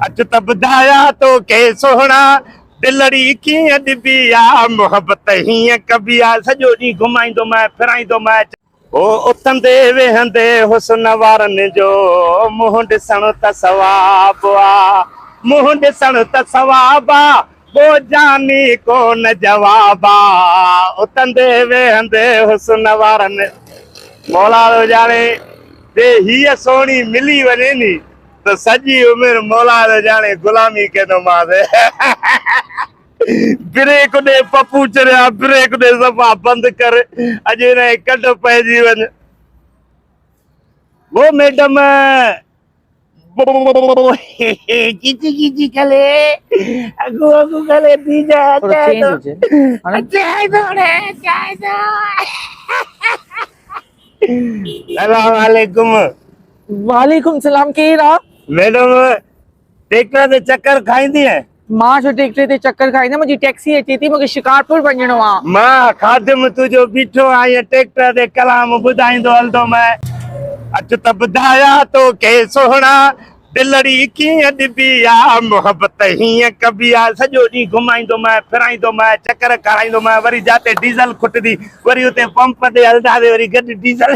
अच त ॿुधाया तो के सोहणा दिलड़ी कीअं ॾिबी आ मोहबत हीअं कबी आ सॼो ॾींहुं घुमाईंदो मैं फिराईंदो मैं ओ उथंदे वेहंदे हुस्न वारनि जो मुंहुं ॾिसण त सवाब आ मुंहुं ॾिसण त सवाब आ वो जानी कोन जवाब आ उथंदे वेहंदे हुस्न वारनि मौला जाने ते हीअ सोहणी मिली वञे नी तो सजी उम्र मौला जाने गुलामी कंदोमांसि ब्रेक दे पप्पू चरिया ब्रेक दे सफ़ा बंद कर अॼु हिन कढ पइजी वञ वो मैडम किची किची कले अगु अगु कले पी जा थोड़ा चेंज हो जाए चाय दो रे चाय दो अस्सलाम वालेकुम वालेकुम सलाम केरा मैडम ट्रैक्टर ते चक्कर खाईंदी है मां जो ट्रैक्टर ते चक्कर खाईंदा मुंहिंजी टैक्सी अचे थी मूंखे शिकारपुर वञिणो आहे मां खादिम तुंहिंजो बीठो आहियां ट्रैक्टर ते कलाम ॿुधाईंदो हलंदो मैं अच त ॿुधाया तो के सोहणा दिलड़ी कीअं ॾिबी आ मोहबत हीअं कबी आ सॼो ॾींहुं घुमाईंदो मैं फिराईंदो मैं चक्कर खाराईंदो मैं वरी जाते डीज़ल खुटदी वरी उते पंप ते हलंदासीं वरी गॾु डीज़ल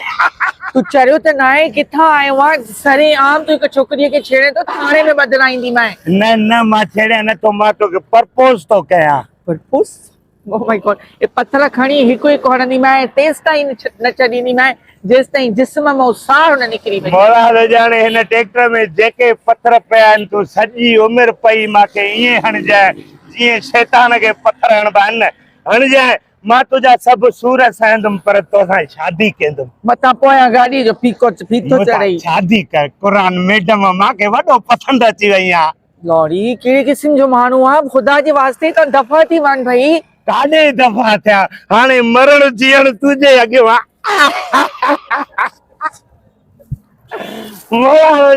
तू चरियो त न आहे किथां आयो आहे सरे आम तू हिकु छोकिरीअ खे छेड़े थो थाणे में बदिलाईंदी मैं न न मां छेड़िया नथो मां तोखे प्रपोज थो कयां परपोस ओह माय गॉड ये पत्थर खणी हिकु हिकु हणंदी मैं तेसि ताईं न छॾींदी मैं जेसि ताईं जिस्म मां साह न निकिरी वञे मौला जाने हिन ट्रैक्टर में जेके पत्थर पिया आहिनि तूं सॼी उमिरि पई मूंखे ईअं हणजांइ जीअं शैतान खे पत्थर हणबा आहिनि न हणजांइ मां तुंहिंजा सभु सूर सहंदुमि पर तोसां शादी कंदुमि मथां पोयां गाॾी जो फीथो चढ़ई शादी कर क़ुरान मैडम मूंखे वॾो पसंदि अची वई आहे लॉरी कहिड़े क़िस्म जो माण्हू आहे ख़ुदा जे वास्ते त दफ़ा थी वञ भई काॾे दफ़ा थिया हाणे मरण जीअण तुंहिंजे अॻियो आहे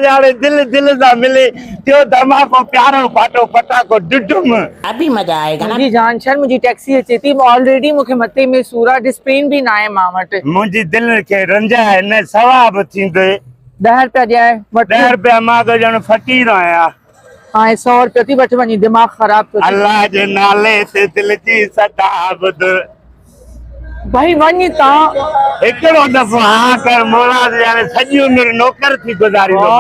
जाने दिल दिल सा मिले त्यो धमाको प्यारो फाटो पटाको डुडुम अभी मजा आएगा ना मुंहिंजी जान छड़ मुंहिंजी टैक्सी अचे थी ऑलरेडी मूंखे मथे में सूर आहे डिस्प्लेन बि न आहे मां वटि मुंहिंजी दिल खे रंजाए न सवाब थींदे 10 रुपया ॾियाए वठ 10 रुपया मां त ॼण फ़क़ीर आहियां हाणे 100 रुपया थी वठ वञी दिमाग़ ख़राब थो थिए अल्लाह जे नाले ते दिल जी सदा ॿुध भाई वञ तव्हां हिकिड़ो दफ़ो हा कर मौला याने सॼी उमिरि नौकर थी गुज़ारींदो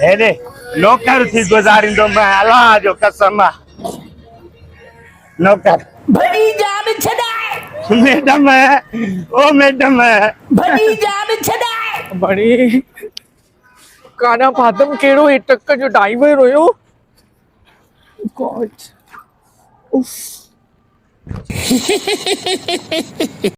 हेॾे नौकर थी गुज़ारींदो मैं अल्लाह जो कसम आहे नौकर बड़ी जान छड़ाए मैडम ओ मैडम बड़ी जान छड़ाए बड़ी काना पातम कहिड़ो हे ट्रक जो ड्राइवर हुयो गॉड उफ